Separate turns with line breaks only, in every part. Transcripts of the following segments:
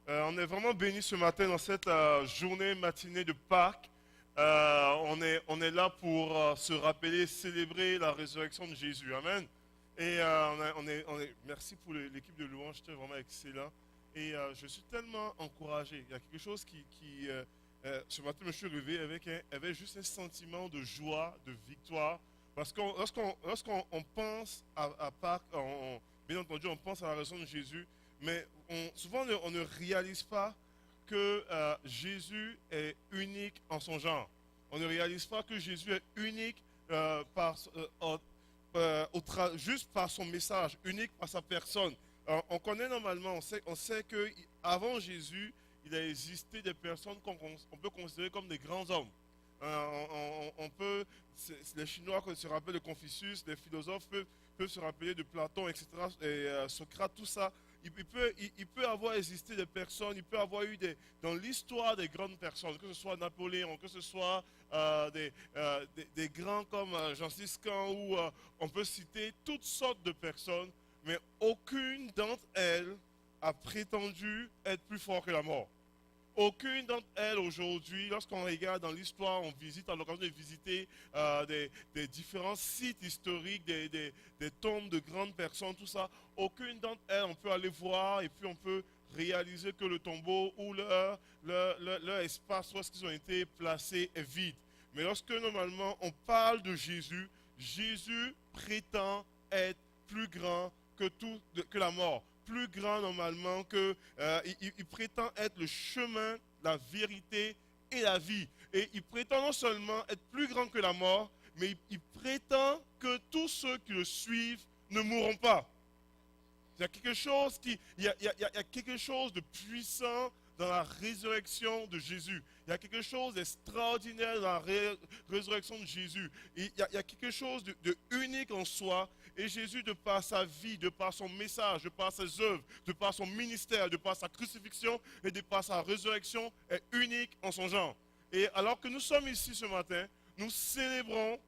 On est vraiment bénis ce matin dans cette journée matinée de Pâques. On est là pour se rappeler, célébrer la résurrection de Jésus. Amen. Et merci pour l'équipe de louange, c'était vraiment excellent. Et je suis tellement encouragé. Il y a quelque chose ce matin, je me suis levé avec juste un sentiment de joie, de victoire. Parce que lorsqu'on pense à Pâques, bien entendu, on pense à la résurrection de Jésus. Mais souvent, on ne réalise pas que Jésus est unique en son genre. On ne réalise pas que Jésus est unique juste par son message, unique par sa personne. On connaît normalement, on sait qu'avant Jésus, il a existé des personnes qu'on peut considérer comme des grands hommes. Les Chinois se rappellent de Confucius, les philosophes peuvent se rappeler de Platon, etc., et Socrate, tout ça. Il peut avoir existé des personnes, il peut avoir eu dans l'histoire des grandes personnes, que ce soit Napoléon, que ce soit des grands comme Genghis Khan, ou on peut citer toutes sortes de personnes, mais aucune d'entre elles a prétendu être plus fort que la mort. Aucune d'entre elles aujourd'hui, lorsqu'on regarde dans l'histoire, on visite, à l'occasion de visiter des différents sites historiques, des tombes de grandes personnes, tout ça, aucune d'entre elles, on peut aller voir et puis on peut réaliser que le tombeau ou leur espace où est-ce qu'ils ont été placés est vide. Mais lorsque normalement on parle de Jésus, Jésus prétend être plus grand que la mort, plus grand normalement il prétend être le chemin, la vérité et la vie. Et il prétend non seulement être plus grand que la mort, mais il prétend que tous ceux qui le suivent ne mourront pas. Il y a quelque chose de puissant dans la résurrection de Jésus. Il y a quelque chose d'extraordinaire dans la résurrection de Jésus. Il y a quelque chose de unique en soi. Et Jésus, de par sa vie, de par son message, de par ses œuvres, de par son ministère, de par sa crucifixion et de par sa résurrection, est unique en son genre. Et alors que nous sommes ici ce matin, nous célébrons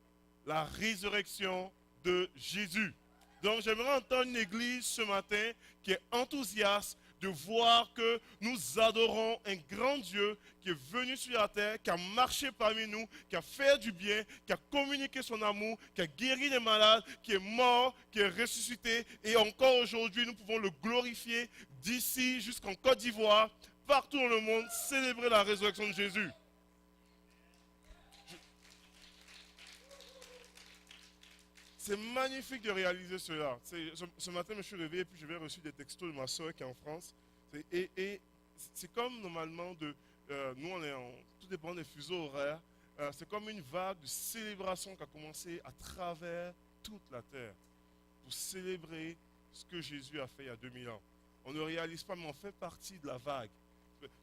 la résurrection de Jésus. Donc j'aimerais entendre une église ce matin qui est enthousiaste de voir que nous adorons un grand Dieu qui est venu sur la terre, qui a marché parmi nous, qui a fait du bien, qui a communiqué son amour, qui a guéri les malades, qui est mort, qui est ressuscité. Et encore aujourd'hui, nous pouvons le glorifier d'ici jusqu'en Côte d'Ivoire, partout dans le monde, célébrer la résurrection de Jésus. C'est magnifique de réaliser cela. Ce matin, je me suis réveillé et puis je vais reçu des textos de ma soeur qui est en France. Et c'est comme normalement nous tout dépend des fuseaux horaires. C'est comme une vague de célébration qui a commencé à travers toute la terre pour célébrer ce que Jésus a fait il y a 2000 ans. On ne réalise pas, mais on fait partie de la vague.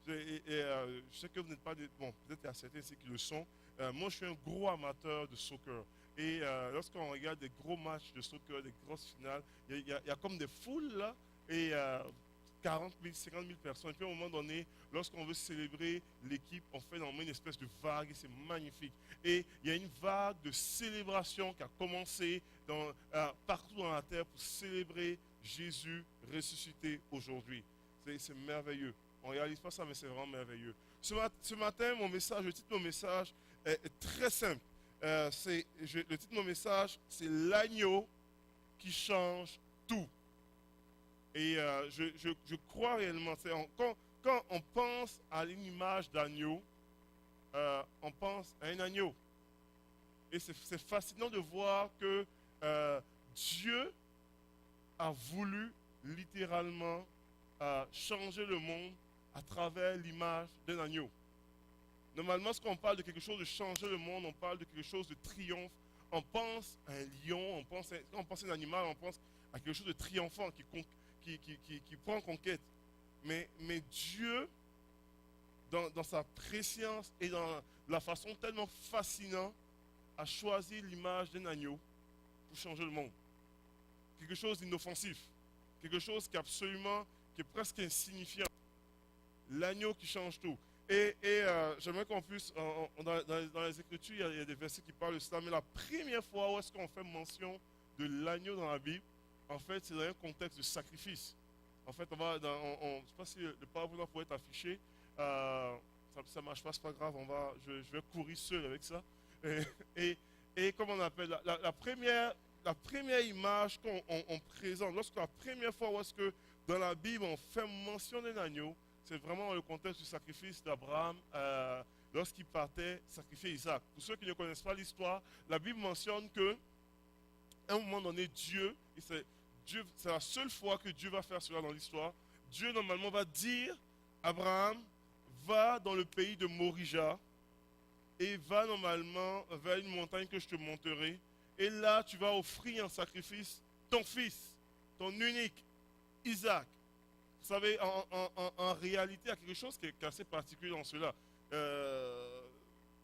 Je sais que vous n'êtes pas bon, peut-être qu'il y a certains ici qui le sont. Moi, je suis un gros amateur de soccer. Et lorsqu'on regarde des gros matchs de soccer, des grosses finales, il y a comme des foules là, et 40 000, 50 000 personnes. Et puis à un moment donné, lorsqu'on veut célébrer l'équipe, on fait normalement une espèce de vague et c'est magnifique. Et il y a une vague de célébration qui a commencé partout dans la terre pour célébrer Jésus ressuscité aujourd'hui. C'est merveilleux. On ne réalise pas ça, mais c'est vraiment merveilleux. Ce matin, le titre de mon message est très simple. Le titre de mon message, c'est l'agneau qui change tout. Et je crois réellement, quand on pense à une image d'agneau, on pense à un agneau. Et c'est fascinant de voir que Dieu a voulu littéralement changer le monde à travers l'image d'un agneau. Normalement, lorsqu'on parle de quelque chose de changer le monde, on parle de quelque chose de triomphe. On pense à un lion, quand on pense à un animal, on pense à quelque chose de triomphant qui prend conquête. Mais Dieu, dans sa préscience et dans la façon tellement fascinante, a choisi l'image d'un agneau pour changer le monde. Quelque chose d'inoffensif, quelque chose qui est presque insignifiant. L'agneau qui change tout. Et j'aimerais qu'on puisse, dans les Écritures, il y a des versets qui parlent de cela, mais la première fois où est-ce qu'on fait mention de l'agneau dans la Bible, en fait, c'est dans un contexte de sacrifice. En fait, on va je ne sais pas si le PowerPoint pourrait être affiché. Euh, ça ne marche pas, c'est pas grave, je vais courir seul avec ça. Et, et, et comme on appelle, la première image qu'on présente, lorsque la première fois où est-ce que dans la Bible on fait mention d'un agneau, c'est vraiment dans le contexte du sacrifice d'Abraham lorsqu'il partait sacrifier Isaac. Pour ceux qui ne connaissent pas l'histoire, la Bible mentionne que à un moment donné, Dieu, c'est la seule fois que Dieu va faire cela dans l'histoire. Dieu normalement va dire, Abraham, va dans le pays de Morija et va normalement vers une montagne que je te montrerai. Et là, tu vas offrir en sacrifice ton fils, ton unique, Isaac. Vous savez, en réalité, il y a quelque chose qui est assez particulier dans cela.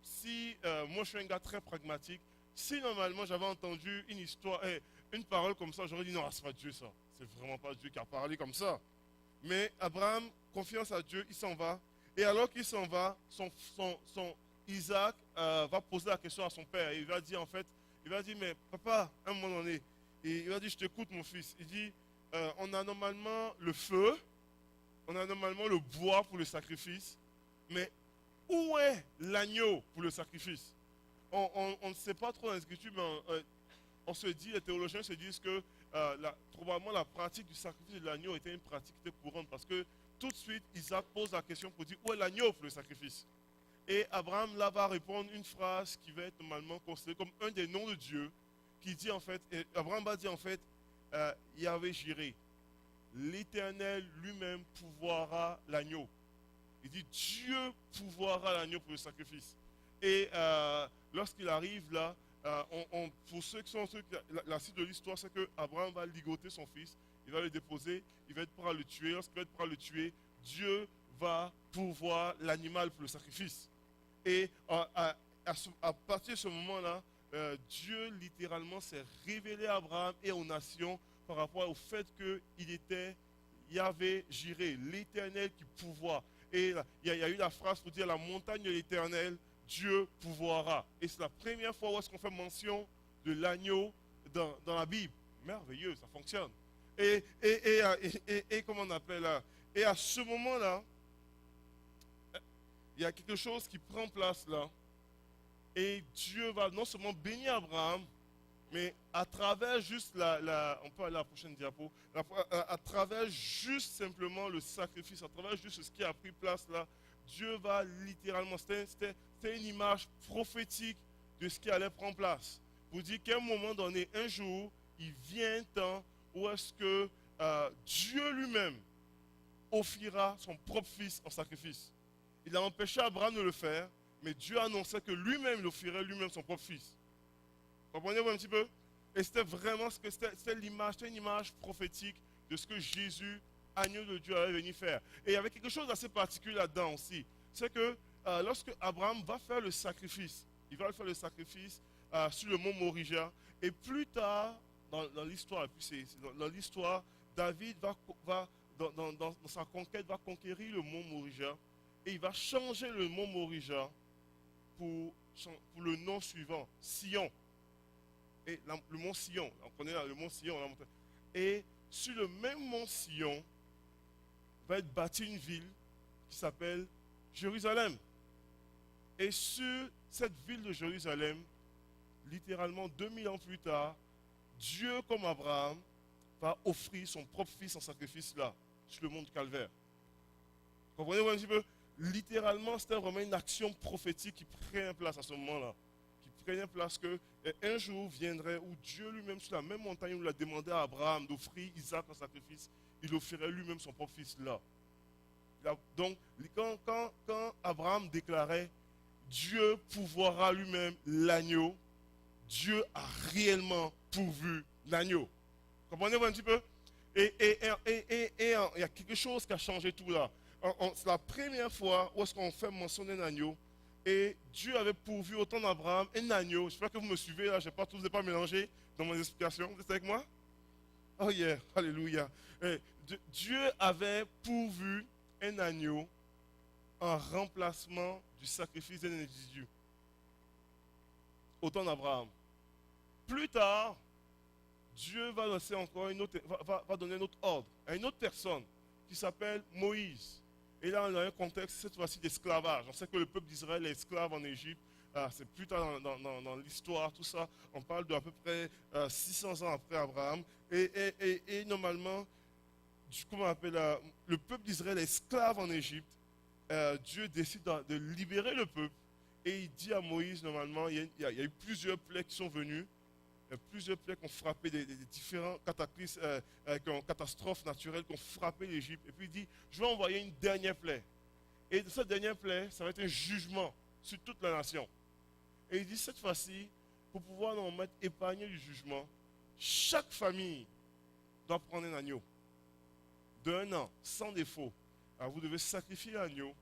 Si moi je suis un gars très pragmatique, si normalement j'avais entendu une histoire, une parole comme ça, j'aurais dit non, c'est pas Dieu ça. C'est vraiment pas Dieu qui a parlé comme ça. Mais Abraham, confiance à Dieu, il s'en va. Et alors qu'il s'en va, son Isaac va poser la question à son père. Et il va dire en fait, il va dire, mais papa, à un moment donné, et il va dire, je t'écoute mon fils. Il dit, on a normalement le feu, on a normalement le bois pour le sacrifice, mais où est l'agneau pour le sacrifice? On ne sait pas trop dans l'écriture, mais on se dit, les théologiens se disent que probablement la pratique du sacrifice de l'agneau était une pratique qui était courante parce que tout de suite, Isaac pose la question pour dire où est l'agneau pour le sacrifice? Et Abraham là va répondre une phrase qui va être normalement considérée comme un des noms de Dieu, qui dit en fait, Abraham va dire en fait, Yahvé Jiré, l'Éternel lui-même pourvoira l'agneau. Il dit Dieu pourvoira l'agneau pour le sacrifice. Et lorsqu'il arrive là, pour ceux qui sont la suite de l'histoire, c'est que Abraham va ligoter son fils, il va le déposer, il va être prêt à le tuer. Lorsqu'il va être prêt à le tuer, Dieu va pourvoir l'animal pour le sacrifice. Et à partir de ce moment-là, Dieu littéralement s'est révélé à Abraham et aux nations par rapport au fait qu'il était Yahvé Jiré, l'Éternel qui pourvoit. Et il y a eu la phrase pour dire la montagne de l'Éternel, Dieu pourvoira. Et c'est la première fois où est-ce qu'on fait mention de l'agneau dans la Bible. Merveilleux, ça fonctionne. Et comment on appelle là? Et à ce moment-là, il y a quelque chose qui prend place là. Et Dieu va non seulement bénir Abraham, mais à travers juste on peut aller à la prochaine diapo, à travers juste simplement le sacrifice, à travers juste ce qui a pris place là, Dieu va littéralement, c'était une image prophétique de ce qui allait prendre place. Pour dire qu'à un moment donné, un jour, il vient un temps où est-ce que Dieu lui-même offrira son propre fils en sacrifice. Il a empêché Abraham de le faire, mais Dieu annonçait que lui-même il offrirait lui-même son propre fils. Comprenez-vous un petit peu? Et c'était vraiment ce que c'était l'image, c'était une image prophétique de ce que Jésus, agneau de Dieu, allait venir faire. Et il y avait quelque chose d'assez particulier là-dedans aussi. C'est que lorsque Abraham va faire le sacrifice, il va faire le sacrifice sur le mont Morija, et plus tard dans l'histoire, dans l'histoire, David dans sa conquête, va conquérir le mont Morija, et il va changer le mont Morija pour le nom suivant, Sion. Et le mont Sion, on connaît le mont Sion, la montagne. Et sur le même mont Sion va être bâtie une ville qui s'appelle Jérusalem. Et sur cette ville de Jérusalem, littéralement 2000 ans plus tard, Dieu comme Abraham va offrir son propre fils en sacrifice là, sur le mont du Calvaire. Comprenez-vous un petit peu? Littéralement, c'était vraiment une action prophétique qui prenait place à ce moment-là. Prenait place que un jour viendrait où Dieu lui-même, sur la même montagne où il a demandé à Abraham d'offrir Isaac en sacrifice, il offrirait lui-même son propre fils là. Donc, quand Abraham déclarait Dieu pourvoira lui-même l'agneau, Dieu a réellement pourvu l'agneau. Comprenez-vous un petit peu? Et il y a quelque chose qui a changé tout là. C'est la première fois où est-ce qu'on fait mention d'un agneau. Et Dieu avait pourvu au temps d'Abraham un agneau. J'espère que vous me suivez là, je ne vous ai pas mélangé dans mon explication. Vous êtes avec moi? Oh yeah, alléluia. Dieu avait pourvu un agneau en remplacement du sacrifice d'un individu au temps d'Abraham. Plus tard, Dieu va lancer encore va donner un autre ordre à une autre personne qui s'appelle Moïse. Et là, on a un contexte cette fois-ci d'esclavage. On sait que le peuple d'Israël est esclave en Égypte. C'est plus tard dans l'histoire, tout ça. On parle d'à peu près 600 ans après Abraham. Et normalement, comment on appelle, le peuple d'Israël est esclave en Égypte. Dieu décide de libérer le peuple. Et il dit à Moïse, normalement, il y a eu plusieurs plaies qui sont venues. Plusieurs plaies qui ont frappé des différents cataclysmes, catastrophes naturelles qui ont frappé l'Égypte. Et puis il dit, je vais envoyer une dernière plaie. Et de cette dernière plaie, ça va être un jugement sur toute la nation. Et il dit, cette fois-ci, pour pouvoir nous être épargnés du jugement, chaque famille doit prendre un agneau d'1 an, sans défaut. Alors vous devez sacrifier l'agneau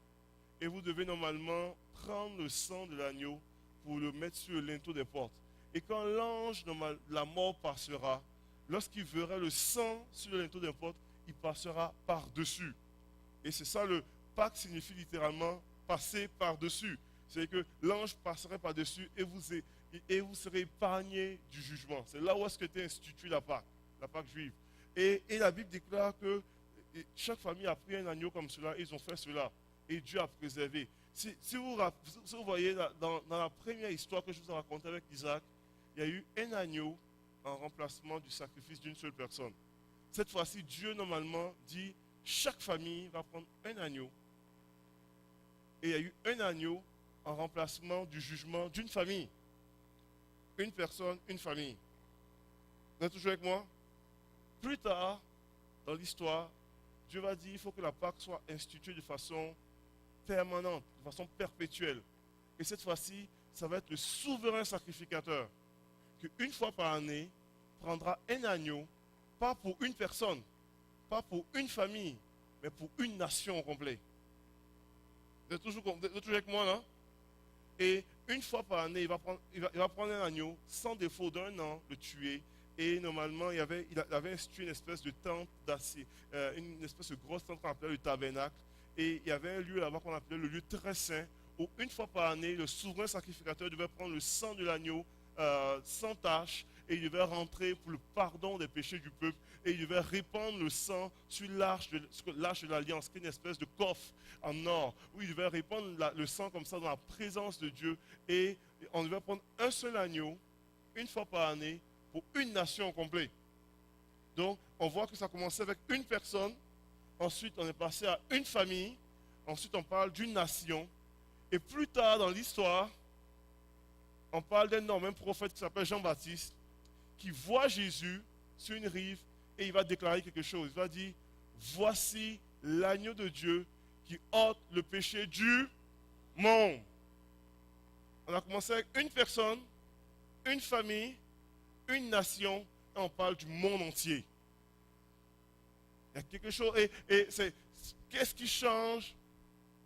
et vous devez normalement prendre le sang de l'agneau pour le mettre sur le linteau des portes. Et quand l'ange de la mort passera, lorsqu'il verra le sang sur le linteau des portes, il passera par-dessus. Et c'est ça, le Pâques signifie littéralement passer par-dessus. C'est que l'ange passerait par-dessus et vous serez épargné du jugement. C'est là où est-ce que était instituée la Pâque juive. Et la Bible déclare que chaque famille a pris un agneau comme cela, ils ont fait cela. Et Dieu a préservé. Si vous voyez dans la première histoire que je vous ai racontée avec Isaac, il y a eu un agneau en remplacement du sacrifice d'une seule personne. Cette fois-ci, Dieu normalement dit, chaque famille va prendre un agneau. Et il y a eu un agneau en remplacement du jugement d'une famille. Une personne, une famille. Vous êtes toujours avec moi? Plus tard, dans l'histoire, Dieu va dire, il faut que la Pâque soit instituée de façon permanente, de façon perpétuelle. Et cette fois-ci, ça va être le souverain sacrificateur qu'une fois par année, prendra un agneau, pas pour une personne, pas pour une famille, mais pour une nation complète. Vous êtes toujours avec moi là? Et une fois par année, il va prendre un agneau sans défaut d'1 an, le tuer. Et normalement, il avait institué une espèce de tente d'acier, une espèce de grosse tente qu'on appelait le tabernacle. Et il y avait un lieu là-bas qu'on appelait le lieu très saint, où une fois par année, le souverain sacrificateur devait prendre le sang de l'agneau sans tache, et il devait rentrer pour le pardon des péchés du peuple, et il devait répandre le sang sur l'arche de l'alliance, qui est une espèce de coffre en or, où il devait répandre le sang comme ça dans la présence de Dieu, et on devait prendre un seul agneau, une fois par année, pour une nation complète. Donc, on voit que ça commençait avec une personne, ensuite on est passé à une famille, ensuite on parle d'une nation, et plus tard dans l'histoire, on parle d'un homme, un prophète qui s'appelle Jean-Baptiste, qui voit Jésus sur une rive et il va déclarer quelque chose. Il va dire, voici l'agneau de Dieu qui ôte le péché du monde. On a commencé avec une personne, une famille, une nation, et on parle du monde entier. Il y a quelque chose, et qu'est-ce qui change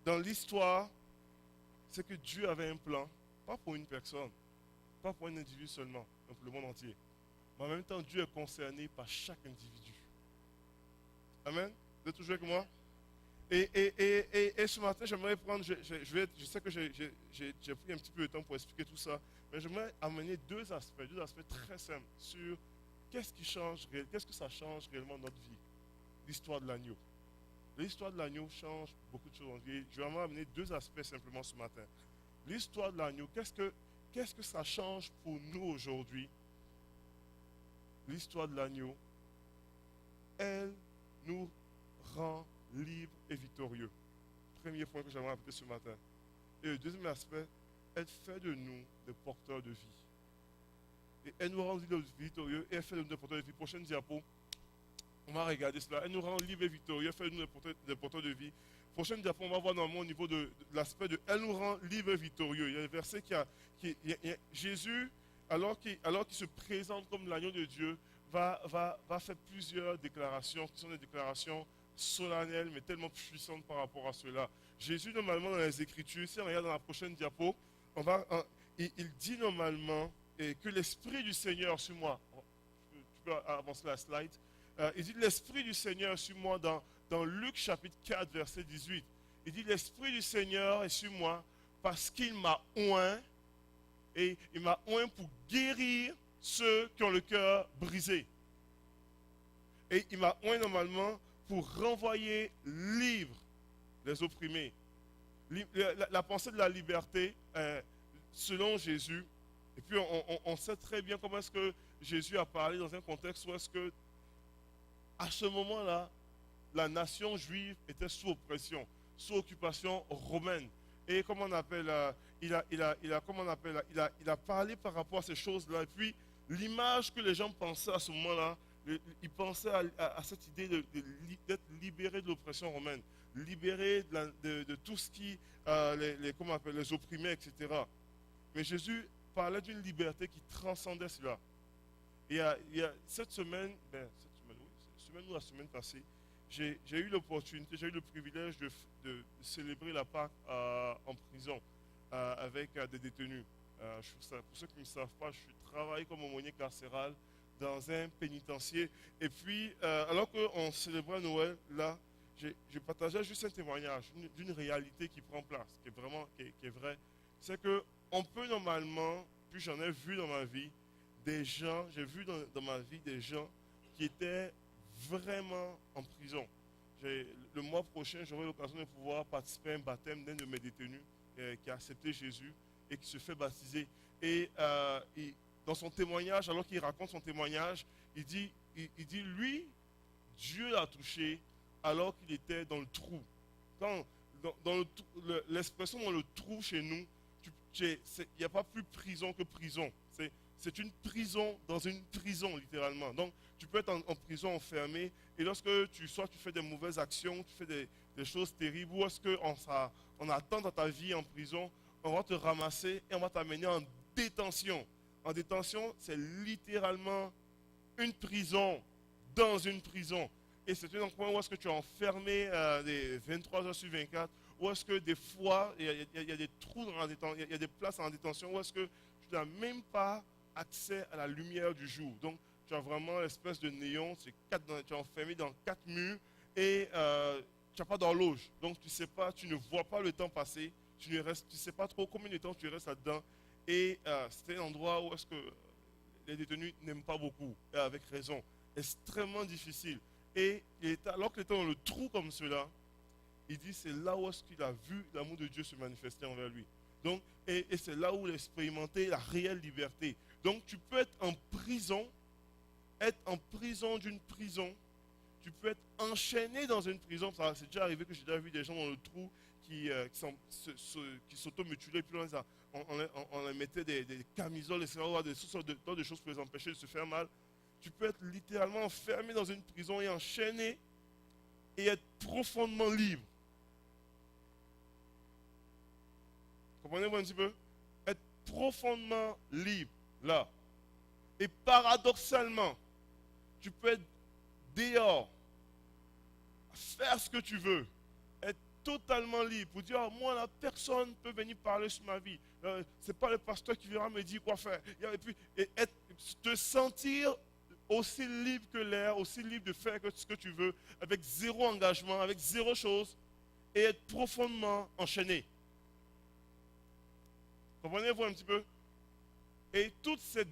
dans l'histoire? C'est que Dieu avait un plan, pas pour une personne, pas pour un individu seulement, mais pour le monde entier. Mais en même temps, Dieu est concerné par chaque individu. Amen? Vous êtes toujours avec moi? Et ce matin, j'aimerais prendre, je sais que j'ai pris un petit peu de temps pour expliquer tout ça, mais j'aimerais amener deux aspects très simples sur qu'est-ce que ça change réellement notre vie, l'histoire de l'agneau. L'histoire de l'agneau change beaucoup de choses. Je vais vraiment amener deux aspects simplement ce matin. L'histoire de l'agneau, qu'est-ce que ça change pour nous aujourd'hui? L'histoire de l'agneau, elle nous rend libres et victorieux. Premier point que j'aimerais apporter ce matin. Et le deuxième aspect, elle fait de nous des porteurs de vie. Et elle nous rend libres et victorieux et elle fait de nous des porteurs de vie. Prochaine diapo, on va regarder cela. Elle nous rend libres et victorieux, elle fait de nous des porteurs de vie. Prochaine diapo, on va voir normalement au niveau de l'aspect de elle nous rend libres et victorieux. Il y a un verset Jésus, alors qu'il se présente comme l'agneau de Dieu, va faire plusieurs déclarations qui sont des déclarations solennelles, mais tellement puissantes par rapport à cela. Jésus, normalement, dans les Écritures, si on regarde dans la prochaine diapo, il dit normalement que l'Esprit du Seigneur sur moi, tu peux avancer la slide, il dit l'Esprit du Seigneur sur moi dans Luc chapitre 4, verset 18. Il dit l'Esprit du Seigneur est sur moi parce qu'il m'a oint, et il m'a oint pour guérir ceux qui ont le cœur brisé. Et il m'a oint normalement pour renvoyer libre les opprimés. La pensée de la liberté, selon Jésus, et puis on sait très bien comment est-ce que Jésus a parlé dans un contexte où est-ce que, à ce moment-là, la nation juive était sous oppression, sous occupation romaine. Et comment on appelle, comment on appelle, il a parlé par rapport à ces choses-là. Et puis, l'image que les gens pensaient à ce moment-là, ils pensaient à cette idée d'être libérés de l'oppression romaine, libérés de tout ce qui, comment on appelle, les opprimait, etc. Mais Jésus parlait d'une liberté qui transcendait cela. Et il y a cette semaine, oui, cette semaine ou la semaine passée, j'ai eu l'opportunité, j'ai eu le privilège de célébrer la Pâque en prison avec des détenus. Pour ceux qui ne me savent pas, je travaille comme aumônier carcéral dans un pénitencier. Et puis, alors qu'on célébrait Noël, là, je partageais juste un témoignage d'une réalité qui prend place, qui est vraiment, qui est vraie. C'est qu'on peut normalement, puis j'en ai vu dans ma vie, des gens, j'ai vu dans ma vie des gens qui étaient vraiment en prison. Le mois prochain, j'aurai l'occasion de pouvoir participer à un baptême d'un de mes détenus qui a accepté Jésus et qui se fait baptiser. Et dans son témoignage, alors qu'il raconte son témoignage, il dit, lui, Dieu l'a touché alors qu'il était dans le trou. Dans l'expression dans le trou chez nous, il n'y a pas plus prison que prison. C'est une prison dans une prison, littéralement. Donc, tu peux être en prison enfermé, et lorsque soit tu fais des mauvaises actions, tu fais des choses terribles, ou est-ce qu'on attend dans ta vie en prison, on va te ramasser et on va t'amener en détention. En détention, c'est littéralement une prison dans une prison. Et c'est un endroit où est-ce que tu es enfermé des 23 heures sur 24, où est-ce que des fois, il y a des trous dans la détention, il y a des places en détention, où est-ce que tu n'as même pas accès à la lumière du jour. Donc, tu as vraiment l'espèce de néon, tu es enfermé dans 4 murs et tu n'as pas d'horloge. Donc, tu sais pas, tu ne vois pas le temps passer, tu ne sais pas trop combien de temps tu restes là-dedans. Et c'est un endroit où est-ce que les détenus n'aiment pas beaucoup, et avec raison. Extrêmement difficile. Et alors qu'il était dans le trou comme cela, il dit c'est là où est-ce qu'il a vu l'amour de Dieu se manifester envers lui. Donc, et c'est là où il a expérimenté la réelle liberté. Donc tu peux être en prison d'une prison, tu peux être enchaîné dans une prison. C'est déjà arrivé que j'ai déjà vu des gens dans le trou qui s'automutilaient, puis on les mettait des camisoles, etc., des sortes de choses pour les empêcher de se faire mal. Tu peux être littéralement enfermé dans une prison et enchaîné et être profondément libre. Comprenez-vous un petit peu? Être profondément libre, là. Et paradoxalement, tu peux être dehors, faire ce que tu veux, être totalement libre pour dire, oh, moi, là, personne ne peut venir parler sur ma vie. Ce n'est pas le pasteur qui viendra me dire quoi faire. Et puis, te sentir aussi libre que l'air, aussi libre de faire ce que tu veux, avec zéro engagement, avec zéro chose, et être profondément enchaîné. Comprenez-vous un petit peu? Et tous ces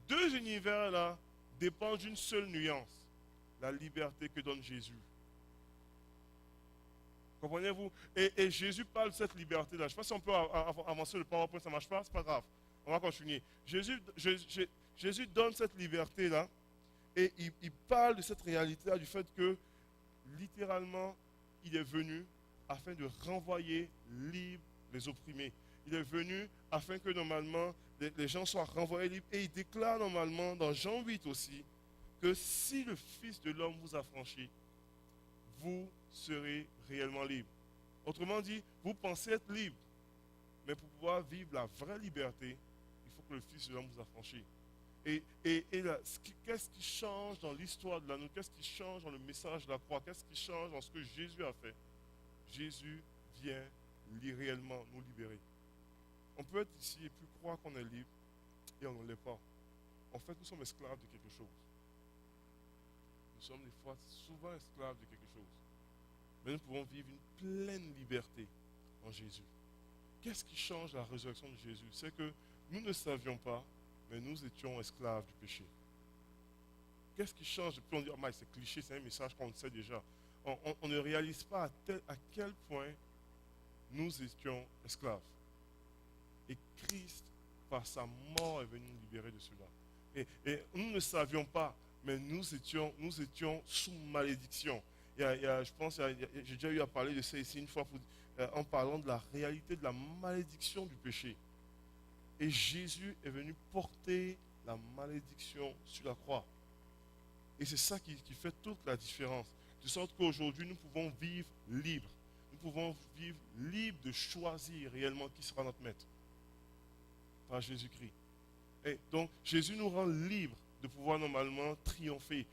deux univers-là dépendent d'une seule nuance, la liberté que donne Jésus. Comprenez-vous? Et Jésus parle de cette liberté-là. Je ne sais pas si on peut avancer le PowerPoint, ça ne marche pas, c'est pas grave. On va continuer. Jésus donne cette liberté-là et il parle de cette réalité-là, du fait que littéralement, il est venu afin de renvoyer libres les opprimés. Il est venu afin que normalement les gens soient renvoyés libres. Et il déclare normalement dans Jean 8 aussi que si le Fils de l'homme vous affranchit, vous serez réellement libre. Autrement dit, vous pensez être libre, mais pour pouvoir vivre la vraie liberté, il faut que le Fils de l'homme vous affranchisse. Et qu'est-ce qui change dans l'histoire de l'anneau? Qu'est-ce qui change dans le message de la croix? Qu'est-ce qui change dans ce que Jésus a fait? Jésus vient réellement nous libérer. On peut être ici et puis croire qu'on est libre et on ne l'est pas. En fait, nous sommes esclaves de quelque chose. Nous sommes des fois souvent esclaves de quelque chose. Mais nous pouvons vivre une pleine liberté en Jésus. Qu'est-ce qui change la résurrection de Jésus? C'est que nous ne savions pas, mais nous étions esclaves du péché. qu'est-ce qui change? Et puis on dit, oh, c'est cliché, c'est un message qu'on sait déjà. On ne réalise pas à quel point nous étions esclaves. Et Christ, par sa mort, est venu nous libérer de cela. Et nous ne savions pas, mais nous étions sous malédiction. Je pense, j'ai déjà eu à parler de ça ici une fois en parlant de la réalité de la malédiction du péché. Et Jésus est venu porter la malédiction sur la croix. Et c'est ça qui fait toute la différence. De sorte qu'aujourd'hui, nous pouvons vivre libres. Nous pouvons vivre libres de choisir réellement qui sera notre maître. Par Jésus-Christ. Et donc, Jésus nous rend libres de pouvoir normalement triompher.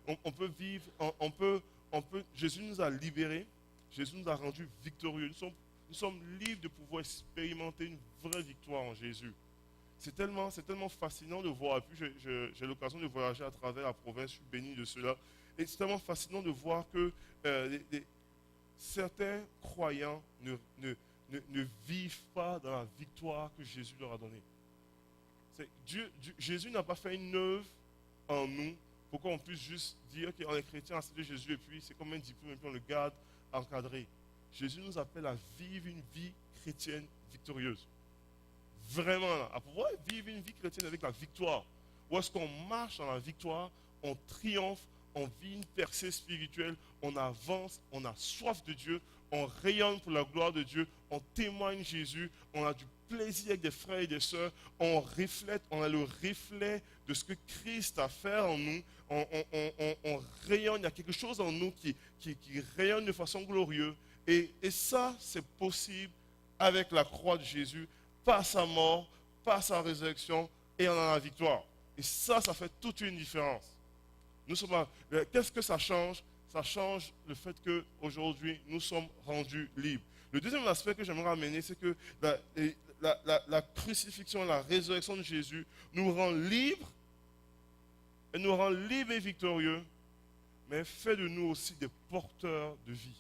On peut vivre, Jésus nous a libérés, Jésus nous a rendus victorieux. Nous sommes libres de pouvoir expérimenter une vraie victoire en Jésus. C'est tellement fascinant de voir. Et puis, j'ai l'occasion de voyager à travers la province, je suis béni de cela. Et c'est tellement fascinant de voir que certains croyants ne vivent pas dans la victoire que Jésus leur a donnée. Jésus n'a pas fait une œuvre en nous pour qu'on puisse juste dire qu'on est chrétien, accepter Jésus et puis c'est comme un diplôme et puis on le garde encadré. Jésus nous appelle à vivre une vie chrétienne victorieuse. Vraiment, à pouvoir vivre une vie chrétienne avec la victoire. Où est-ce qu'on marche dans la victoire, on triomphe, on vit une percée spirituelle, on avance, on a soif de Dieu, on rayonne pour la gloire de Dieu, on témoigne Jésus, on a du plaisir avec des frères et des sœurs, on a le reflet de ce que Christ a fait en nous, on rayonne, il y a quelque chose en nous qui rayonne de façon glorieuse. Et ça, c'est possible avec la croix de Jésus, par sa mort, par sa résurrection, et on a la victoire. Et ça fait toute une différence. Qu'est-ce que ça change? Ça change le fait qu'aujourd'hui, nous sommes rendus libres. Le deuxième aspect que j'aimerais amener, c'est que la crucifixion, la résurrection de Jésus nous rend libres, et nous rend libres et victorieux, mais fait de nous aussi des porteurs de vie.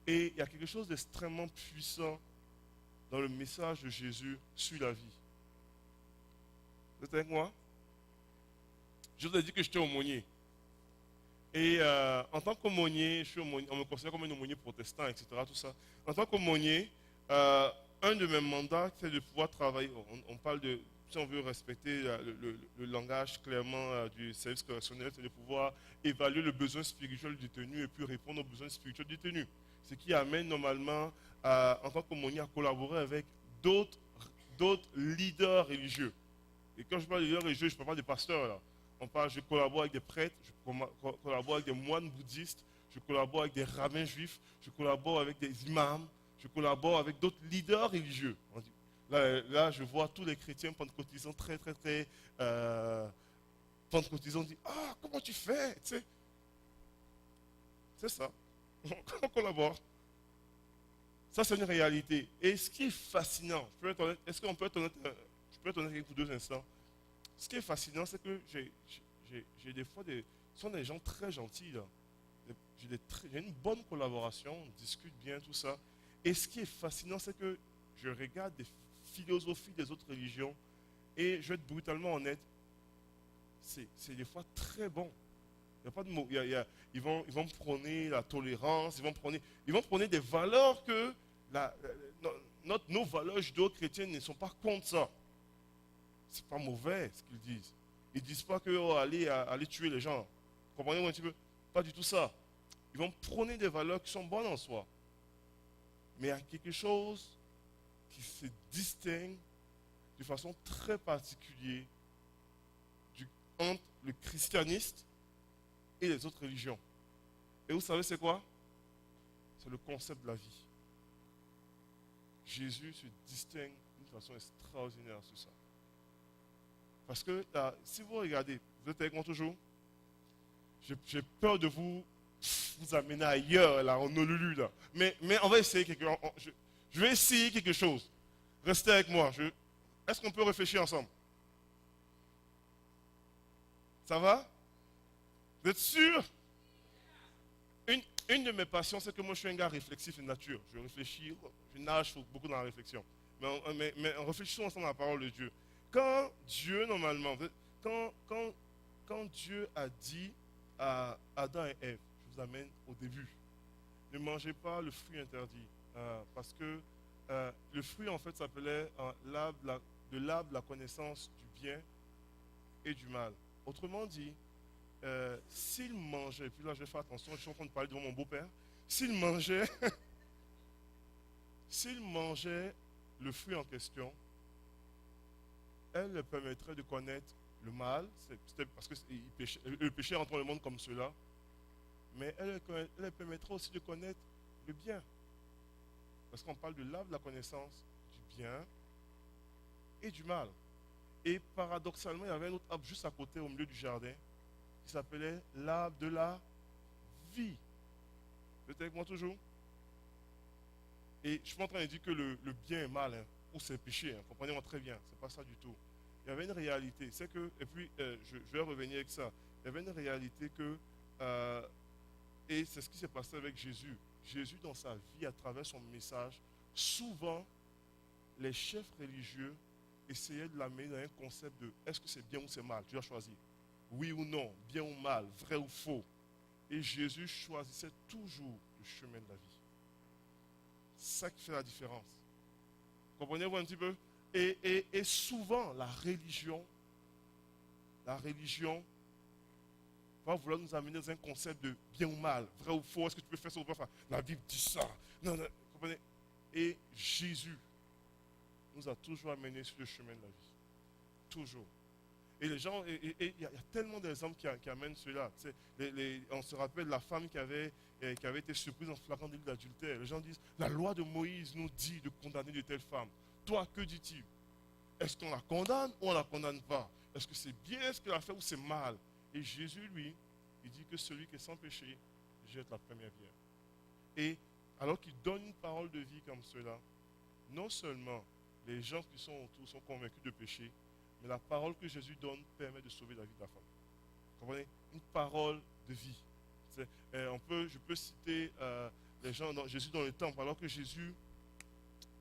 Et il y a quelque chose d'extrêmement puissant dans le message de Jésus sur la vie. Vous êtes avec moi? Je vous ai dit que j'étais aumônier. Et en tant qu'aumônier, on me considère comme un aumônier protestant, etc. Tout ça. En tant qu'aumônier, un de mes mandats, c'est de pouvoir travailler. On parle de, si on veut respecter le langage clairement du service correctionnel, c'est de pouvoir évaluer le besoin spirituel du détenu et puis répondre aux besoins spirituels du détenu. Ce qui amène normalement, en tant qu'aumônier, à collaborer avec d'autres leaders religieux. Et quand je parle de leaders religieux, je ne parle pas des pasteurs là. Je collabore avec des prêtres, je collabore avec des moines bouddhistes, je collabore avec des rabbins juifs, je collabore avec des imams, je collabore avec d'autres leaders religieux. Là, je vois tous les chrétiens pentecôtisants très pentecôtisants disent, ah, comment tu fais? Tu sais, c'est ça. On collabore. Ça, c'est une réalité. Et ce qui est fascinant, est-ce qu'on peut être honnête, je peux être honnête avec vous 2 instants? Ce qui est fascinant, c'est que j'ai des fois ce sont des gens très gentils. Là. J'ai une bonne collaboration, on discute bien, tout ça. Et ce qui est fascinant, c'est que je regarde des philosophies des autres religions et je vais être brutalement honnête, c'est des fois très bon. Il y a pas de mots. Ils vont prôner la tolérance, ils vont prôner des valeurs que nos valeurs judéo-chrétiennes ne sont pas contre ça. C'est pas mauvais ce qu'ils disent. Ils ne disent pas que allez tuer les gens. Comprenez-vous un petit peu? Pas du tout ça. Ils vont prôner des valeurs qui sont bonnes en soi. Mais il y a quelque chose qui se distingue de façon très particulière entre le christianisme et les autres religions. Et vous savez c'est quoi? C'est le concept de la vie. Jésus se distingue d'une façon extraordinaire sur ça. Parce que si vous regardez, vous êtes avec moi toujours, j'ai peur de vous amener ailleurs, là, en Honolulu, là. Mais on va essayer quelque chose. Je vais essayer quelque chose. Restez avec moi. Est-ce qu'on peut réfléchir ensemble? Ça va? Vous êtes sûr? Une de mes passions, c'est que moi, je suis un gars réflexif de nature. Je réfléchis, je nage beaucoup dans la réflexion. Mais en réfléchissant ensemble à la parole de Dieu. Quand Dieu, normalement, quand quand Dieu a dit à Adam et Ève, je vous amène au début, ne mangez pas le fruit interdit, parce que le fruit en fait s'appelait de l'arbre de la connaissance du bien et du mal. Autrement dit, s'il mangeait, et puis là je vais faire attention, je suis en train de parler devant mon beau-père, s'il mangeait, s'il mangeait le fruit en question, elle le permettrait de connaître le mal, parce que le péché rentre dans le monde comme cela, mais elle permettrait aussi de connaître le bien. Parce qu'on parle de l'arbre de la connaissance du bien et du mal. Et paradoxalement, il y avait un autre arbre juste à côté, au milieu du jardin, qui s'appelait l'arbre de la vie. Vous êtes avec moi toujours? Et je ne suis pas en train de dire que le bien est mal, hein, ou c'est péché, hein, comprenez-moi très bien, c'est pas ça du tout. Il y avait une réalité, c'est que, et puis je vais revenir avec ça, il y avait une réalité que, et c'est ce qui s'est passé avec Jésus. Jésus, dans sa vie, à travers son message, souvent, les chefs religieux essayaient de l'amener dans un concept de est-ce que c'est bien ou c'est mal? Tu dois choisir. Oui ou non, bien ou mal, vrai ou faux. Et Jésus choisissait toujours le chemin de la vie. C'est ça qui fait la différence. Comprenez-vous un petit peu? Et souvent, la religion va vouloir nous amener dans un concept de bien ou mal, vrai ou faux, est-ce que tu peux faire ça ou pas faire? La Bible dit ça. Non, non, comprenez? Et Jésus nous a toujours amenés sur le chemin de la vie. Toujours. Et les gens, il y a tellement d'exemples qui amènent cela. On se rappelle la femme qui avait été surprise en flagrant délit d'adultère. Les gens disent, la loi de Moïse nous dit de condamner de telles femmes. Toi, que dis-tu? Est-ce qu'on la condamne ou on ne la condamne pas? Est-ce que c'est bien ce qu'elle a fait ou c'est mal? Et Jésus, lui, il dit que celui qui est sans péché jette la première pierre. Et alors qu'il donne une parole de vie comme cela, non seulement les gens qui sont autour sont convaincus de péché, mais la parole que Jésus donne permet de sauver la vie de la femme. Vous comprenez? Une parole de vie. Je peux citer les gens, Jésus dans le temple, alors que Jésus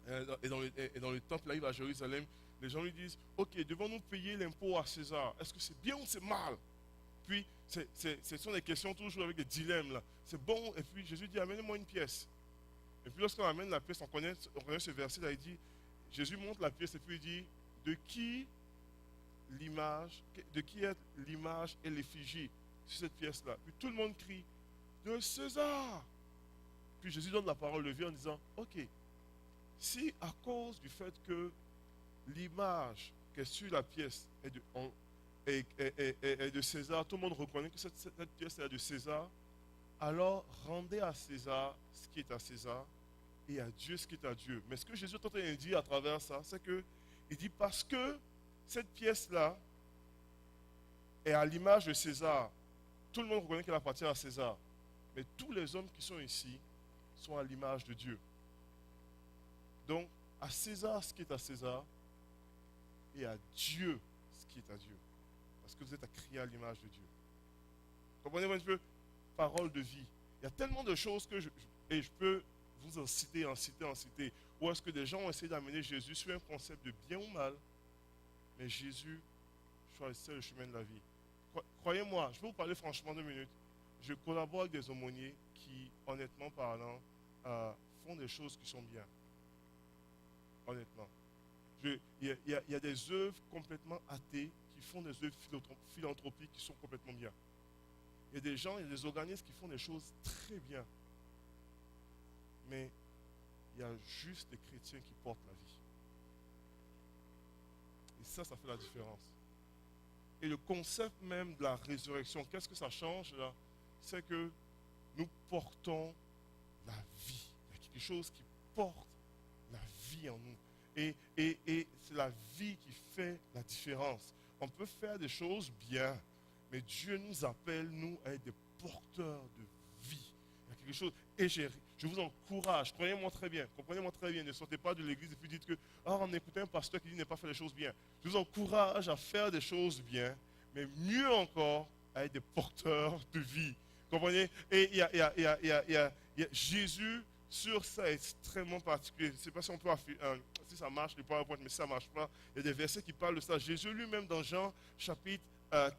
est dans le temple, il arrive à Jérusalem, les gens lui disent, ok, devons-nous payer l'impôt à César? Est-ce que c'est bien ou c'est mal? Puis, ce sont des questions toujours avec des dilemmes là. C'est bon, et puis Jésus dit, amène-moi une pièce. Et puis lorsqu'on amène la pièce, on connaît ce verset là, il dit, Jésus montre la pièce et puis il dit, de qui est l'image et l'effigie sur cette pièce-là? Puis tout le monde crie, de César. Puis Jésus donne la parole de vie en disant, ok, si à cause du fait que l'image qui est sur la pièce est de César, tout le monde reconnaît que cette pièce est de César, alors rendez à César ce qui est à César et à Dieu ce qui est à Dieu. Mais ce que Jésus est en train de dire à travers ça, c'est que il dit parce que cette pièce-là est à l'image de César, tout le monde reconnaît qu'elle appartient à César, mais tous les hommes qui sont ici sont à l'image de Dieu. Donc, à César ce qui est à César et à Dieu ce qui est à Dieu. Parce que vous êtes à crier à l'image de Dieu. Comprenez-vous un peu? Parole de vie. Il y a tellement de choses que je peux vous en citer, Où est-ce que des gens ont essayé d'amener Jésus sur un concept de bien ou mal, mais Jésus choisissait le chemin de la vie. Croyez-moi, je vais vous parler franchement 2 minutes. Je collabore avec des aumôniers qui, honnêtement parlant, font des choses qui sont bien. Honnêtement. Il y a des œuvres complètement athées qui font des œuvres philanthropiques qui sont complètement bien. Il y a des gens, il y a des organismes qui font des choses très bien. Mais il y a juste des chrétiens qui portent la vie. Et ça fait la différence. Et le concept même de la résurrection, qu'est-ce que ça change là? C'est que nous portons la vie. Il y a quelque chose qui porte la vie en nous. Et c'est la vie qui fait la différence. On peut faire des choses bien, mais Dieu nous appelle, nous, à être des porteurs de vie. Il y a quelque chose. Et je vous encourage, croyez-moi très bien, comprenez-moi très bien, ne sortez pas de l'église et puis dites que on écoutait un pasteur qui dit n'a pas fait les choses bien. Je vous encourage à faire des choses bien, mais mieux encore, à être des porteurs de vie. Comprenez? Et il y a Jésus sur ça extrêmement particulier. Je ne sais pas si on peut si ça marche, le PowerPoint, mais si ça ne marche pas. Il y a des versets qui parlent de ça. Jésus lui-même dans Jean chapitre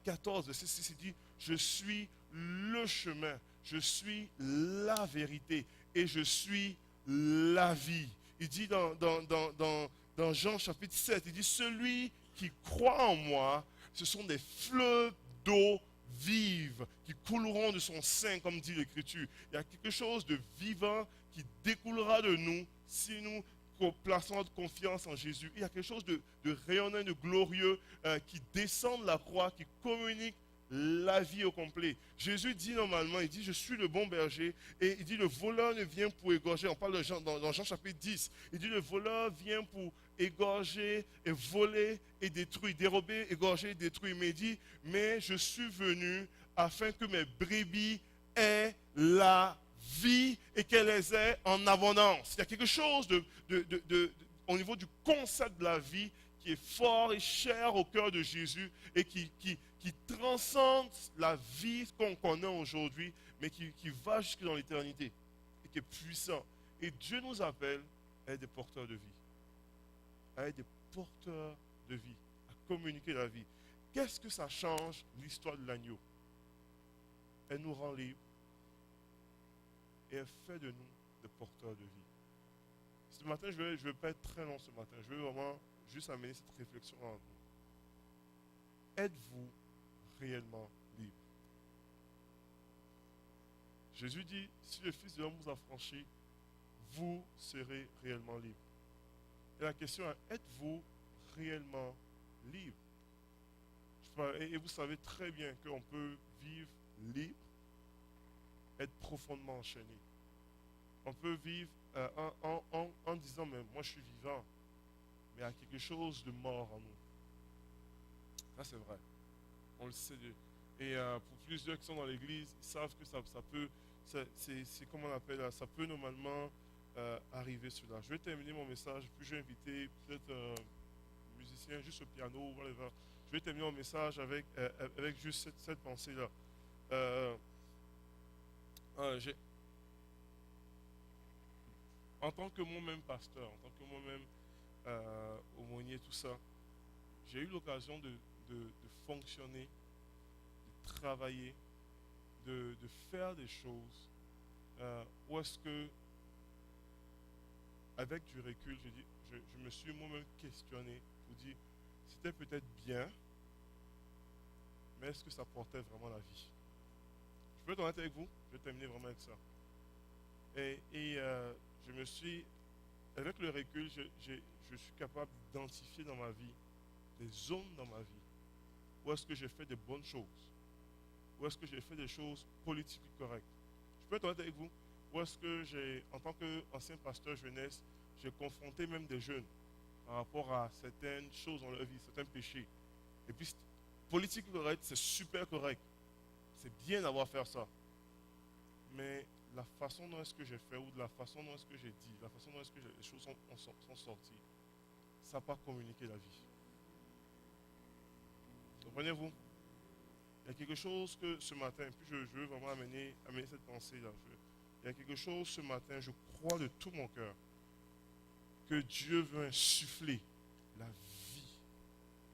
14, verset 6, il dit, je suis le chemin, je suis la vérité et je suis la vie. Il dit dans Jean chapitre 7, il dit, celui qui croit en moi, ce sont des fleuves d'eau vive qui couleront de son sein, comme dit l'Écriture. Il y a quelque chose de vivant qui découlera de nous si nous plaçons notre confiance en Jésus. Il y a quelque chose de rayonnant, de glorieux qui descend de la croix, qui communique la vie au complet. Jésus dit normalement, il dit, je suis le bon berger, et il dit, le voleur ne vient pour égorger. On parle de Jean, dans Jean chapitre 10, il dit, le voleur vient pour égorger et voler et détruire, dérober, égorger et détruire. Mais il dit, mais je suis venu afin que mes brebis aient la vie et qu'elle les ait en abondance. Il y a quelque chose au niveau du concept de la vie qui est fort et cher au cœur de Jésus et qui transcende la vie qu'on connaît aujourd'hui, mais qui va jusque dans l'éternité et qui est puissant. Et Dieu nous appelle à être des porteurs de vie, à être des porteurs de vie, à communiquer la vie. Qu'est-ce que ça change l'histoire de l'agneau? Elle nous rend libres et elle fait de nous des porteurs de vie. Ce matin, je ne vais pas être très long ce matin, je vais vraiment juste amener cette réflexion en vous. Êtes-vous réellement libre? Jésus dit, si le Fils de l'homme vous a franchi, vous serez réellement libre. Et la question est, êtes-vous réellement libre? Et vous savez très bien qu'on peut vivre libre, être profondément enchaîné. On peut vivre en disant, mais moi je suis vivant, mais il y a quelque chose de mort en nous. Ça c'est vrai. On le sait. Et pour plusieurs qui sont dans l'église, ils savent que ça peut, c'est comme on appelle, ça peut normalement arriver cela. Je vais terminer mon message, puis je vais inviter peut-être un musicien juste au piano, whatever. Je vais terminer mon message avec juste cette pensée-là. En tant que moi-même pasteur, en tant que moi-même aumônier, tout ça, j'ai eu l'occasion de fonctionner, de travailler, de faire des choses où est-ce que, avec du recul, je me suis moi-même questionné pour dire, c'était peut-être bien, mais est-ce que ça portait vraiment la vie? Je peux être honnête avec vous, je vais terminer vraiment avec ça. Et je me suis, avec le recul, je suis capable d'identifier dans ma vie des zones dans ma vie où est-ce que j'ai fait de bonnes choses, où est-ce que j'ai fait des choses politiquement correctes. Je peux être honnête avec vous, où est-ce que j'ai, en tant qu'ancien pasteur jeunesse, j'ai confronté même des jeunes par rapport à certaines choses dans leur vie, certains péchés. Et puis, politique correct, c'est super correct. C'est bien d'avoir fait ça. Mais la façon dont est-ce que j'ai fait ou de la façon dont est-ce que j'ai dit, la façon dont est-ce que les choses sont sorties, ça n'a pas communiqué la vie. Comprenez-vous? Il y a quelque chose que ce matin, puis je veux vraiment amener cette pensée-là. Il y a quelque chose ce matin, je crois de tout mon cœur, que Dieu veut insuffler la vie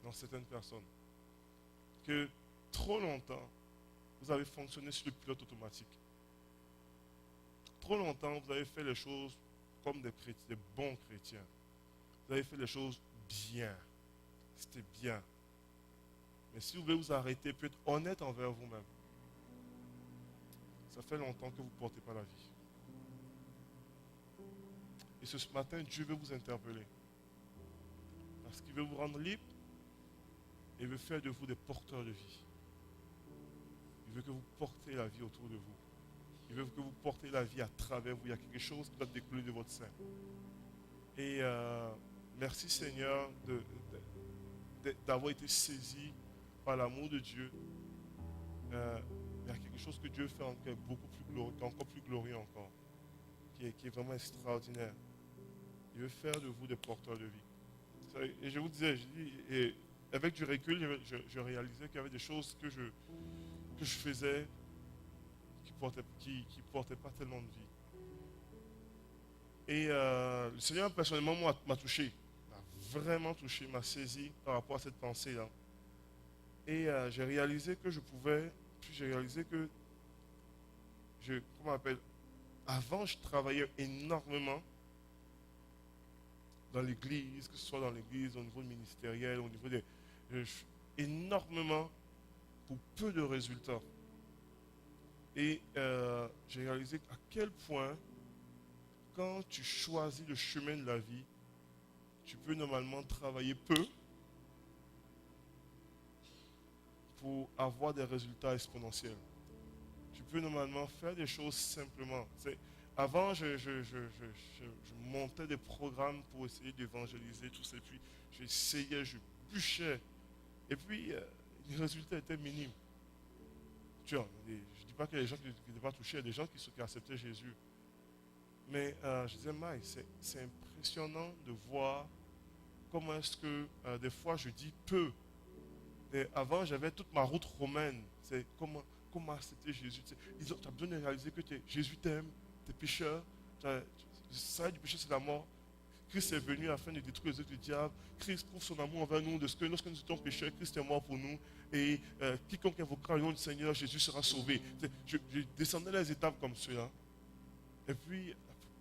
dans certaines personnes. Que trop longtemps, vous avez fonctionné sur le pilote automatique. Trop longtemps, vous avez fait les choses comme des bons chrétiens. Vous avez fait les choses bien. C'était bien. Mais si vous voulez vous arrêter, puis être honnête envers vous-même, ça fait longtemps que vous ne portez pas la vie. Et ce matin, Dieu veut vous interpeller. Parce qu'il veut vous rendre libre et veut faire de vous des porteurs de vie. Il veut que vous portez la vie autour de vous. Il veut que vous portez la vie à travers vous. Il y a quelque chose qui doit découler de votre sein. Et merci Seigneur d'avoir été saisi par l'amour de Dieu. Il y a quelque chose que Dieu fait encore beaucoup plus glorieux, encore plus glorieux encore, qui est vraiment extraordinaire. Il veut faire de vous des porteurs de vie. Et je vous disais, et avec du recul, je réalisais qu'il y avait des choses que je faisais qui portaient pas tellement de vie. Et le Seigneur personnellement m'a touché, m'a vraiment touché, m'a saisi par rapport à cette pensée-là. Et j'ai réalisé que je pouvais, puis j'ai réalisé que, comment on appelle, avant je travaillais énormément dans l'église, que ce soit dans l'église, au niveau ministériel, au niveau des... énormément pour peu de résultats. Et j'ai réalisé à quel point, quand tu choisis le chemin de la vie, tu peux normalement travailler peu pour avoir des résultats exponentiels. Tu peux normalement faire des choses simplement. Avant, je montais des programmes pour essayer d'évangéliser tout ça. Et puis, j'essayais, je bûchais. Et puis, les résultats étaient minimes. Tu vois, je ne dis pas qu'il y a des gens qui n'étaient pas touchés, il y a des gens qui acceptaient Jésus. Mais je disais, Mike, c'est impressionnant de voir comment est-ce que des fois je dis peu. Et avant, j'avais toute ma route romaine. C'est comment c'était Jésus. Tu as besoin de réaliser que Jésus t'aime, t'es pécheur. Le salaire du péché, c'est la mort. Christ est venu afin de détruire les œuvres du diable. Christ prouve son amour envers nous, de ce que lorsque nous étions pécheurs, Christ est mort pour nous. Et quiconque invoquera le nom du Seigneur, Jésus sera sauvé. Je descendais les étapes comme cela. Et puis,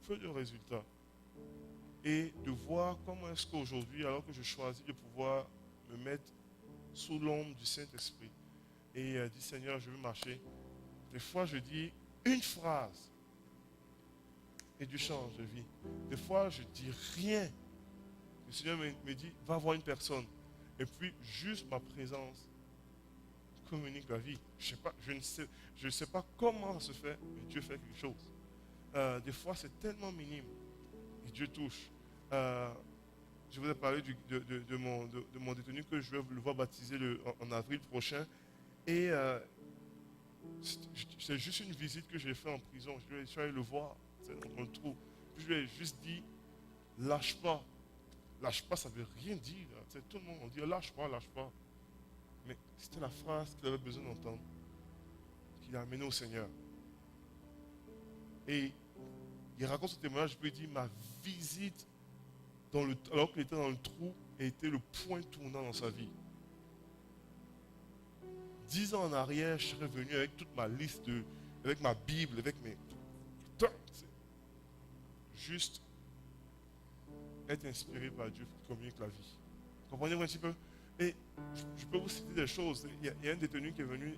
peu de résultats. Et de voir comment est-ce qu'aujourd'hui, alors que je choisis de pouvoir me mettre sous l'ombre du Saint-Esprit et dire Seigneur, je veux marcher. Des fois, je dis une phrase et Dieu change de vie. Des fois, je dis rien. Le Seigneur me dit, va voir une personne. Et puis, juste ma présence communique la vie. Je ne sais pas comment ça se fait, mais Dieu fait quelque chose. Des fois, c'est tellement minime et Dieu touche. Je vous ai parlé de mon détenu que je vais le voir baptiser en avril prochain. Et c'est juste une visite que j'ai faite en prison. Je suis allé le voir dans le trou. Puis je lui ai juste dit, lâche pas. Lâche pas, ça ne veut rien dire. Tout le monde on dit, lâche pas, lâche pas. Mais c'était la phrase qu'il avait besoin d'entendre, qu'il a amené au Seigneur. Et il raconte ce témoignage, je peux dire, ma visite, alors qu'il était dans le trou, a été le point tournant dans sa vie. 10 ans en arrière, je serais venu avec toute ma liste, avec ma Bible, avec mes... Juste être inspiré par Dieu qui communique la vie. Comprenez-vous un petit peu? Et je peux vous citer des choses. Il y a un détenu qui est venu,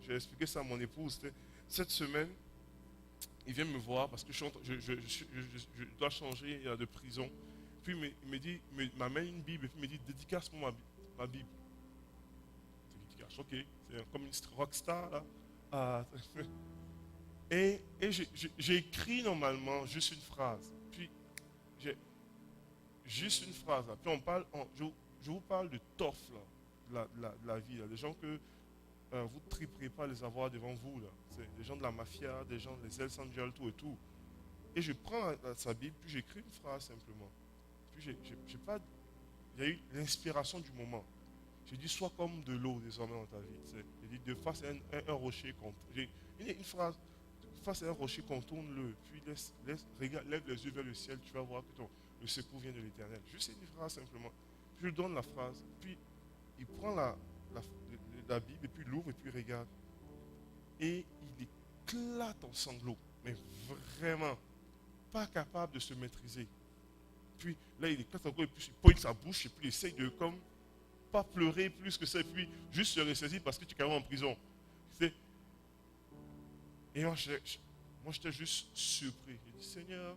j'ai expliqué ça à mon épouse. Cette semaine, il vient me voir parce que je dois changer de prison. Puis il me dit, il m'amène une Bible et puis il me dit, dédicace-moi ma Bible. Dédicace, ok. C'est comme une rockstar là. Et j'ai écrit normalement juste une phrase. Puis j'ai juste une phrase. Là. Puis je vous parle de tofs là, de la vie. Là. Des gens que vous ne triperez pas les avoir devant vous. Là. C'est des gens de la mafia, des gens des Hells Angels, tout et tout. Et je prends sa Bible, puis j'écris une phrase simplement. Puis j'ai pas, il y a eu l'inspiration du moment. J'ai dit, sois comme de l'eau désormais dans ta vie. J'ai dit, de face à un rocher, une phrase, face à un rocher, contourne-le, puis regarde, lève les yeux vers le ciel, tu vas voir que le secours vient de l'Éternel. Juste une phrase simplement. Puis je lui donne la phrase, puis il prend la Bible, et puis il l'ouvre, et puis il regarde. Et il éclate en sanglots, mais vraiment pas capable de se maîtriser. Puis là, il éclate encore, et puis il pointe sa bouche, et puis il essaye de comme pas pleurer plus que ça, et puis juste se ressaisir parce que tu es quand même en prison. Et moi, j'étais juste surpris. J'ai dit, Seigneur,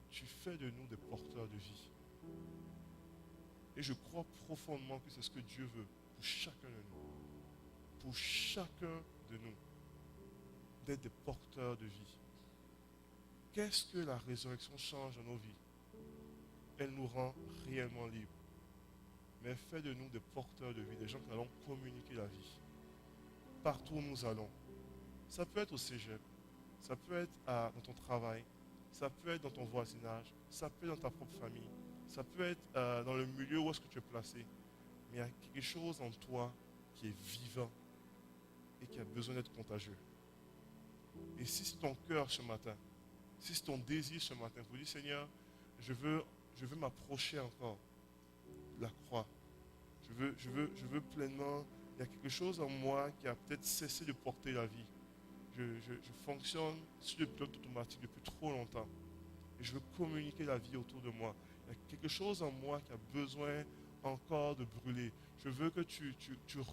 tu fais de nous des porteurs de vie. Et je crois profondément que c'est ce que Dieu veut pour chacun de nous. Pour chacun de nous. D'être des porteurs de vie. Qu'est-ce que la résurrection change dans nos vies? Elle nous rend réellement libres. Mais elle fait de nous des porteurs de vie, des gens qui allons communiquer la vie. Partout où nous allons. Ça peut être au cégep, ça peut être dans ton travail, ça peut être dans ton voisinage, ça peut être dans ta propre famille, ça peut être dans le milieu où est-ce que tu es placé. Mais il y a quelque chose en toi qui est vivant et qui a besoin d'être contagieux. Et si c'est ton cœur ce matin, si c'est ton désir ce matin, vous dites Seigneur, je veux m'approcher encore de la croix. Je veux pleinement. Il y a quelque chose en moi qui a peut-être cessé de porter la vie. Je fonctionne sur le pilote automatique depuis trop longtemps. Et je veux communiquer la vie autour de moi. Il y a quelque chose en moi qui a besoin encore de brûler. Je veux que tu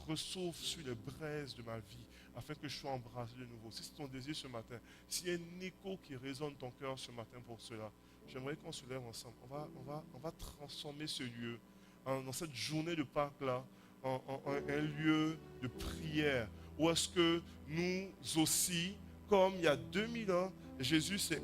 ressouffles sur les braises de ma vie afin que je sois embrasé de nouveau. Si c'est ton désir ce matin, s'il y a un écho qui résonne dans ton cœur ce matin pour cela, j'aimerais qu'on se lève ensemble. On va transformer ce lieu dans cette journée de Pâques-là en un lieu de prière où est-ce que nous aussi, comme il y a 2000 ans, Jésus s'est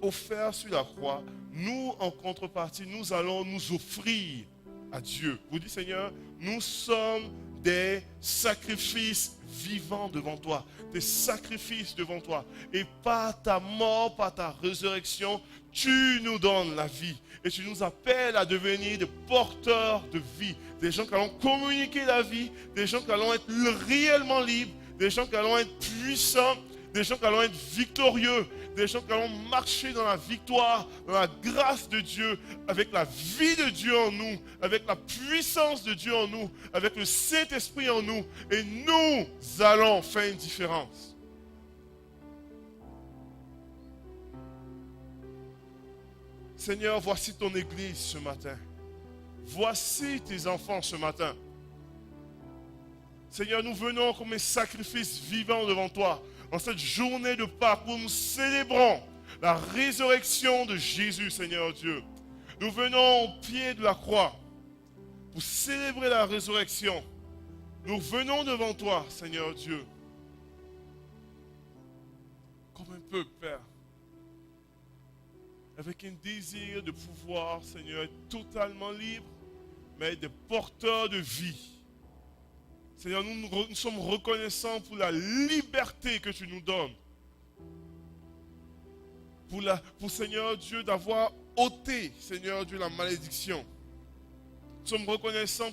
offert sur la croix. Nous, en contrepartie, nous allons nous offrir à Dieu. Vous dites, Seigneur, nous sommes des sacrifices vivants devant toi. Des sacrifices devant toi. Et par ta mort, par ta résurrection, tu nous donnes la vie. Et tu nous appelles à devenir des porteurs de vie. Des gens qui allons communiquer la vie. Des gens qui allons être réellement libres. Des gens qui allons être puissants. Des gens qui allons être victorieux, des gens qui allons marcher dans la victoire, dans la grâce de Dieu, avec la vie de Dieu en nous, avec la puissance de Dieu en nous, avec le Saint-Esprit en nous, et nous allons faire une différence. Seigneur, voici ton Église ce matin. Voici tes enfants ce matin. Seigneur, nous venons comme un sacrifice vivant devant toi. En cette journée de Pâques où nous célébrons la résurrection de Jésus, Seigneur Dieu. Nous venons au pied de la croix pour célébrer la résurrection. Nous venons devant toi, Seigneur Dieu, comme un peuple, Père, avec un désir de pouvoir, Seigneur, être totalement libre, mais être des porteurs de vie. Seigneur, nous sommes reconnaissants pour la liberté que tu nous donnes. Pour Seigneur Dieu, d'avoir ôté, Seigneur Dieu, la malédiction. Nous sommes reconnaissants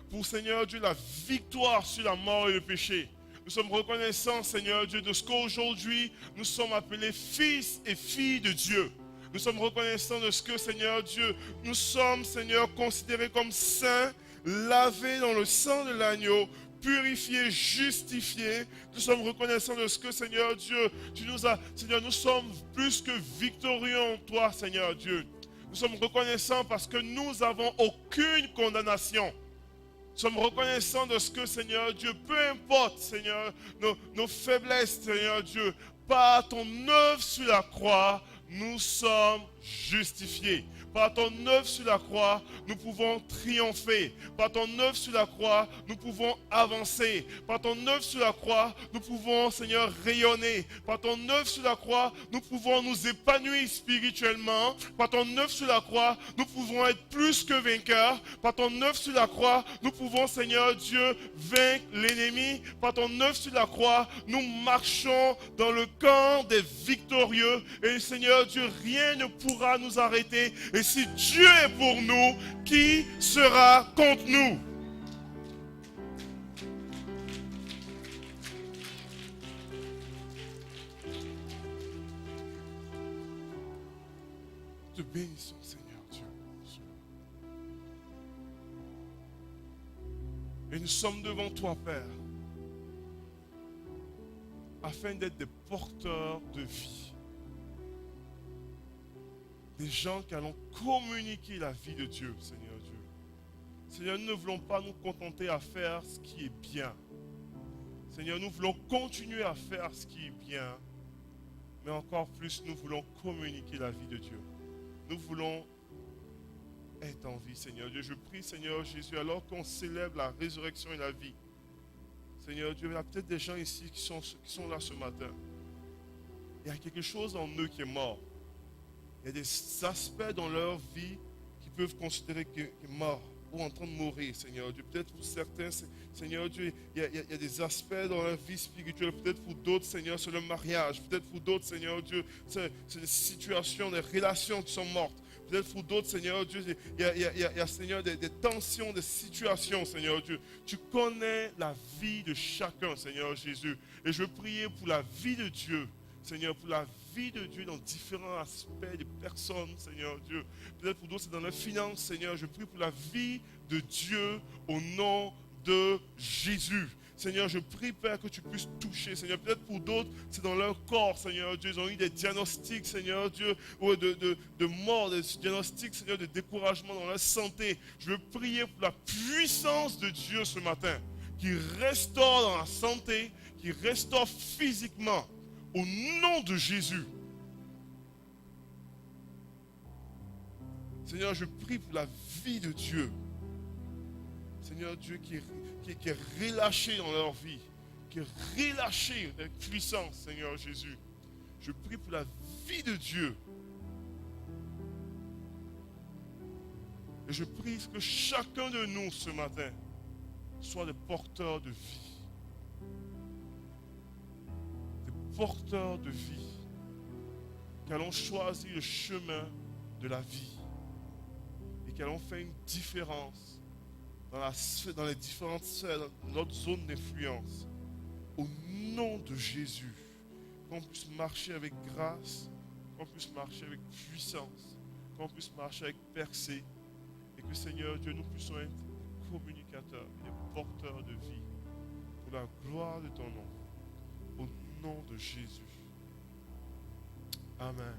pour Seigneur Dieu, la victoire sur la mort et le péché. Nous sommes reconnaissants, Seigneur Dieu, de ce qu'aujourd'hui, nous sommes appelés fils et filles de Dieu. Nous sommes reconnaissants de ce que, Seigneur Dieu, nous sommes, Seigneur, considérés comme saints, lavés dans le sang de l'agneau, purifiés, justifiés. Nous sommes reconnaissants de ce que, Seigneur Dieu, Seigneur, nous sommes plus que victorieux en toi, Seigneur Dieu. Nous sommes reconnaissants parce que nous n'avons aucune condamnation. Nous sommes reconnaissants de ce que, Seigneur Dieu, peu importe, Seigneur, nos faiblesses, Seigneur Dieu, par ton œuvre sur la croix, nous sommes justifiés. Par ton œuvre sur la croix, nous pouvons triompher. Par ton œuvre sur la croix, nous pouvons avancer. Par ton œuvre sur la croix, nous pouvons, Seigneur, rayonner. Par ton œuvre sur la croix, nous pouvons nous épanouir spirituellement. Par ton œuvre sur la croix, nous pouvons être plus que vainqueurs. Par ton œuvre sur la croix, nous pouvons, Seigneur Dieu, vaincre l'ennemi. Par ton œuvre sur la croix, nous marchons dans le camp des victorieux. Et Seigneur Dieu, rien ne pourra nous arrêter. Et si Dieu est pour nous, qui sera contre nous? Te bénissons, Seigneur Dieu. Et nous sommes devant toi, Père, afin d'être des porteurs de vie. Des gens qui allons communiquer la vie de Dieu, Seigneur Dieu. Seigneur, nous ne voulons pas nous contenter à faire ce qui est bien. Seigneur, nous voulons continuer à faire ce qui est bien. Mais encore plus, nous voulons communiquer la vie de Dieu. Nous voulons être en vie, Seigneur Dieu. Je prie, Seigneur Jésus, alors qu'on célèbre la résurrection et la vie. Seigneur Dieu, il y a peut-être des gens ici qui sont là ce matin. Il y a quelque chose en eux qui est mort. Il y a des aspects dans leur vie qui peuvent considérer qu'ils sont morts ou en train de mourir, Seigneur Dieu. Peut-être pour certains, Seigneur Dieu, il y a des aspects dans leur vie spirituelle. Peut-être pour d'autres, Seigneur, c'est le mariage. Peut-être pour d'autres, Seigneur Dieu, c'est des situations, des relations qui sont mortes. Peut-être pour d'autres, Seigneur Dieu, il y a Seigneur, des tensions, des situations, Seigneur Dieu. Tu connais la vie de chacun, Seigneur Jésus. Et je veux prier pour la vie de Dieu. Seigneur, pour la vie de Dieu dans différents aspects des personnes, Seigneur Dieu. Peut-être pour d'autres, c'est dans leurs finances, Seigneur. Je prie pour la vie de Dieu au nom de Jésus. Seigneur, je prie, Père, que tu puisses toucher, Seigneur. Peut-être pour d'autres, c'est dans leur corps, Seigneur Dieu. Ils ont eu des diagnostics, Seigneur Dieu, ou de mort, des diagnostics, Seigneur, de découragement dans leur santé. Je veux prier pour la puissance de Dieu ce matin, qui restaure dans la santé, qui restaure physiquement, au nom de Jésus. Seigneur, je prie pour la vie de Dieu. Seigneur Dieu, qui est relâché dans leur vie, qui est relâché avec puissance, Seigneur Jésus. Je prie pour la vie de Dieu. Et je prie que chacun de nous ce matin soit des porteurs de vie. Des porteurs de vie. Qu'allons choisir le chemin de la vie. Et qu'allons faire une différence dans les différentes sphères, dans notre zone d'influence. Au nom de Jésus, qu'on puisse marcher avec grâce, qu'on puisse marcher avec puissance, qu'on puisse marcher avec percée, et que Seigneur Dieu, nous puissions être communicateurs et porteurs de vie pour la gloire de ton nom. Au nom de Jésus. Amen.